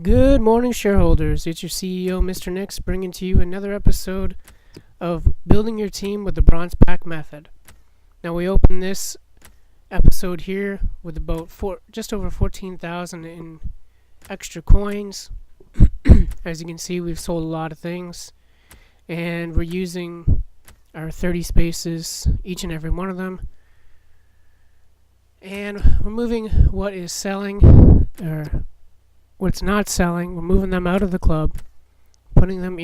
Good morning, shareholders. It's your CEO, Mr. Nix, bringing to you another episode of Building Your Team with the Bronze Pack Method. Now, we open this episode here with just over 14,000 in extra coins. As you can see, we've sold a lot of things, and we're using our 30 spaces, each and every one of them. And we're moving what is selling, or what's not selling. We're moving them out of the club, moving them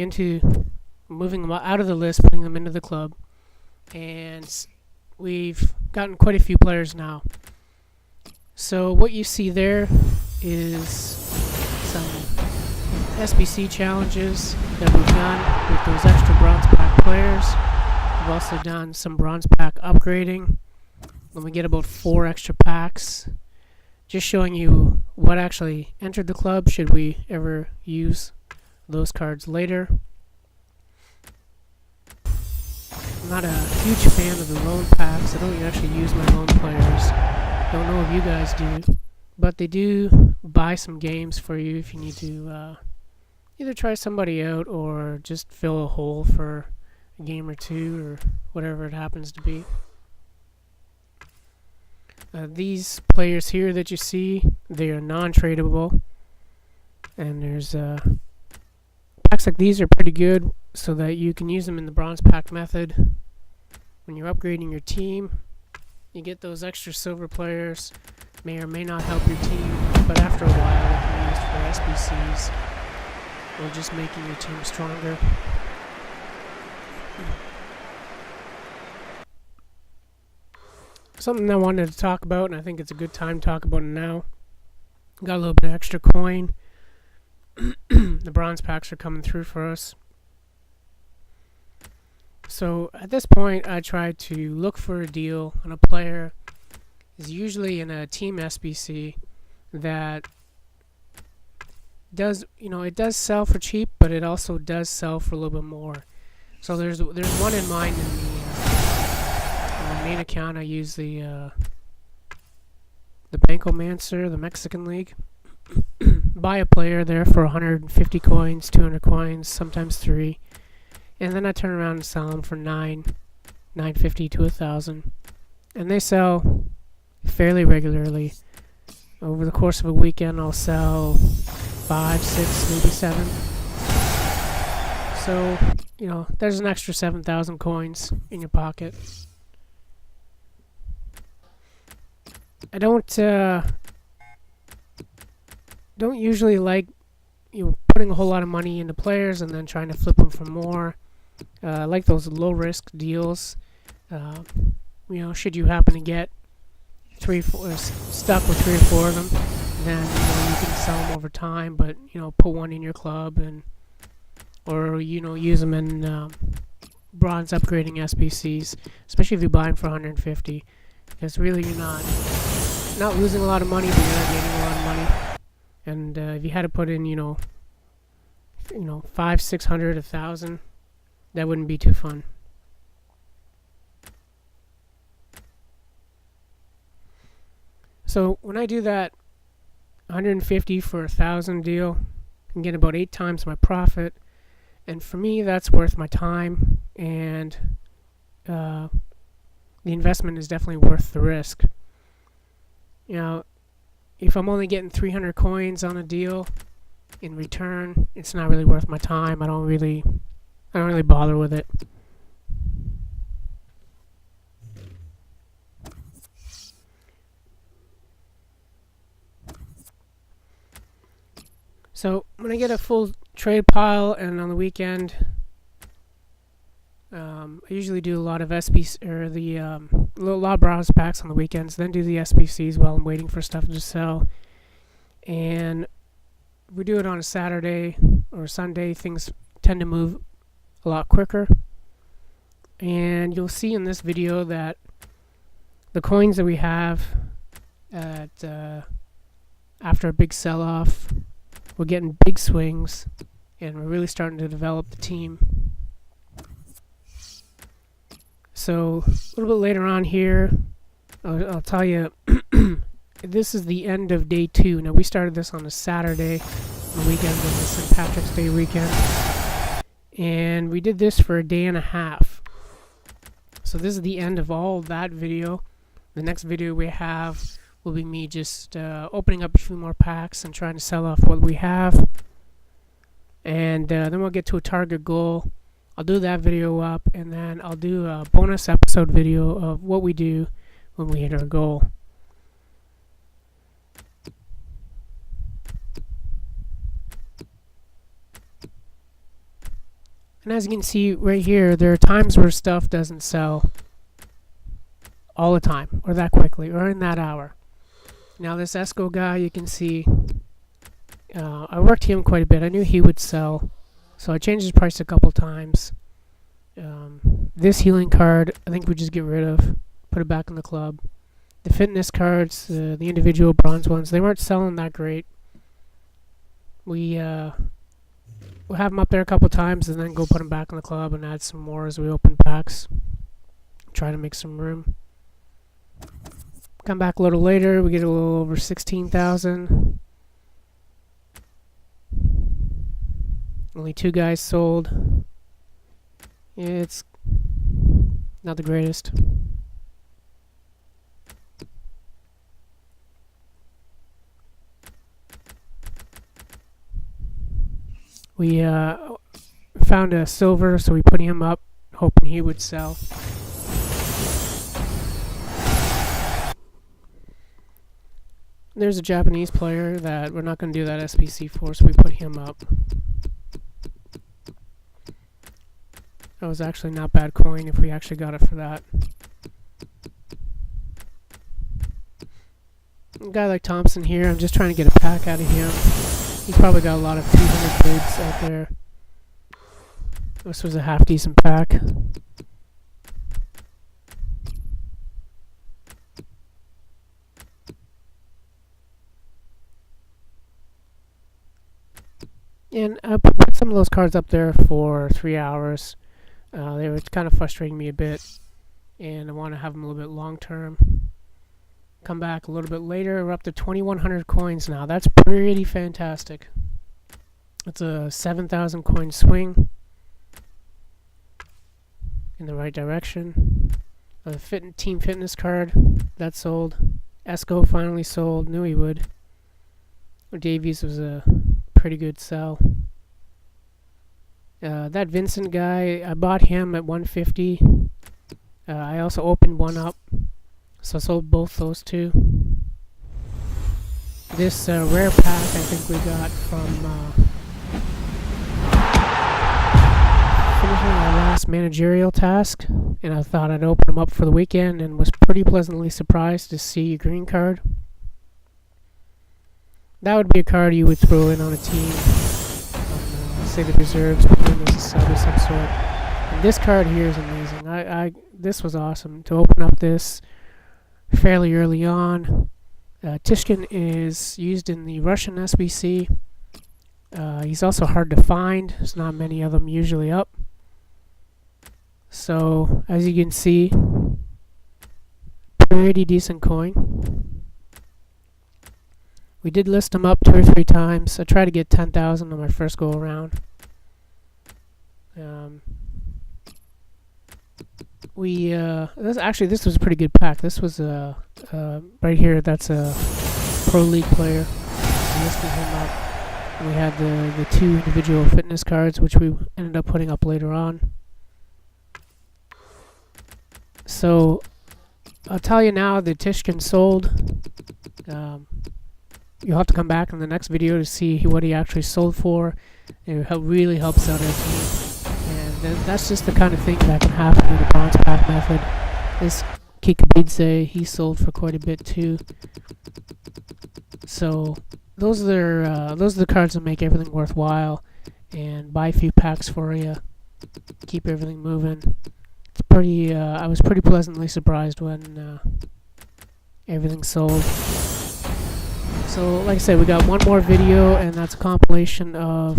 out of the list, putting them into the club. And we've gotten quite a few players now. So what you see there is some SBC challenges that we've done with those extra bronze pack players. We've also done some bronze pack upgrading when we get about 4 extra packs. Just showing you what actually entered the club should we ever use those cards later. I'm not a huge fan of the loan packs. I don't actually use my loan players. Don't know if you guys do, but they do buy some games for you if you need to either try somebody out or just fill a hole for a game or two or whatever it happens to be. These players here that you see, they are non-tradable, and there's packs like these are pretty good so that you can use them in the bronze pack method. When you're upgrading your team, you get those extra silver players, may or may not help your team, but after a while they can be used for SBCs or just making your team stronger. Something I wanted to talk about, and I think it's a good time to talk about it now. Got a little bit of extra coin. The bronze packs are coming through for us. So at this point, I try to look for a deal on a player. Is usually in a team SBC that does, it does sell for cheap, but it also does sell for a little bit more. So there's one in mind in the main account. I use the Bankomancer, the Mexican League. Buy a player there for 150 coins, 200 coins, sometimes 3, and then I turn around and sell them for 950 to 1,000, and they sell fairly regularly. Over the course of a weekend, I'll sell 5, 6, maybe 7. So there's an extra 7,000 coins in your pocket. I don't usually like putting a whole lot of money into players and then trying to flip them for more. I like those low risk deals. Should you happen to get stuck with 3 or 4 of them, then you can sell them over time. But put one in your club or use them in bronze upgrading SBCs, especially if you buy them for 150, because really you're not losing a lot of money, but you're not gaining a lot of money. And if you had to put in, 500, 600, 1,000, that wouldn't be too fun. So when I do that 150 for 1,000 deal, I'm getting about 8 times my profit. And for me, that's worth my time, and the investment is definitely worth the risk. If I'm only getting 300 coins on a deal in return, it's not really worth my time. I don't really bother with it. So when I get a full trade pile, and on the weekend, I usually do a lot of SBC or a lot of bronze packs on the weekends, then do the SBCs while I'm waiting for stuff to sell. And we do it on a Saturday or Sunday. Things tend to move a lot quicker. And you'll see in this video that the coins that we have after a big sell-off, we're getting big swings, and we're really starting to develop the team. So a little bit later on here, I'll tell you, this is the end of day 2. Now we started this on a Saturday, the weekend of the St. Patrick's Day weekend. And we did this for a day and a half. So this is the end of all that video. The next video we have will be me just opening up a few more packs and trying to sell off what we have. And then we'll get to a target goal. I'll do that video up, and then I'll do a bonus episode video of what we do when we hit our goal. And as you can see right here, there are times where stuff doesn't sell all the time, or that quickly, or in that hour. Now this Esco guy, you can see, I worked him quite a bit. I knew he would sell, so I changed his price a couple times. This healing card, I think we just get rid of, put it back in the club. The fitness cards, the individual bronze ones, they weren't selling that great. We'll have them up there a couple times and then go put them back in the club and add some more as we open packs. Try to make some room. Come back a little later, we get a little over 16,000. Only 2 guys sold. It's not the greatest. We found a silver, so we put him up, hoping he would sell. There's a Japanese player that we're not going to do that SBC for, so we put him up. That was actually not bad coin if we actually got it for that. A guy like Thompson here, I'm just trying to get a pack out of him. He's probably got a lot of 200 bids out there. This was a half decent pack. And I put some of those cards up there for 3 hours. They were kind of frustrating me a bit, and I want to have them a little bit long term. Come back a little bit later, we're up to 2,100 coins now. That's pretty fantastic. It's a 7,000 coin swing in the right direction. A team fitness card, that sold. Esco finally sold, knew he would. Davies was a pretty good sell. That Vincent guy, I bought him at 150. I also opened one up, so I sold both those two. This rare pack I think we got from finishing our last managerial task, and I thought I'd open them up for the weekend and was pretty pleasantly surprised to see a green card. That would be a card you would throw in on a team, say the reserves, put in as a sub of some sort. And this card here is amazing. This was awesome to open up this fairly early on. Tishkin is used in the Russian SBC. He's also hard to find. There's not many of them usually up. So, as you can see, pretty decent coin. We did list them up 2 or 3 times. I tried to get 10,000 on my first go around. This was a pretty good pack. This was right here. That's a pro league player. We listed him up. And we had the 2 individual fitness cards, which we ended up putting up later on. So I'll tell you now, the Tishkin sold. You'll have to come back in the next video to see what he actually sold for. It really helps out our team. And that's just the kind of thing that can happen in the bronze pack method. This Kikabidze, he sold for quite a bit too. So those are the cards that make everything worthwhile and buy a few packs for you. Keep everything moving. It's pretty. I was pretty pleasantly surprised when everything sold. So, like I said, we got one more video, and that's a compilation of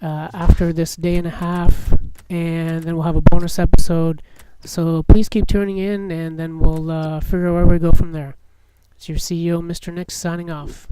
after this day and a half, and then we'll have a bonus episode. So please keep tuning in, and then we'll figure out where we go from there. It's your CEO, Mr. Nix, signing off.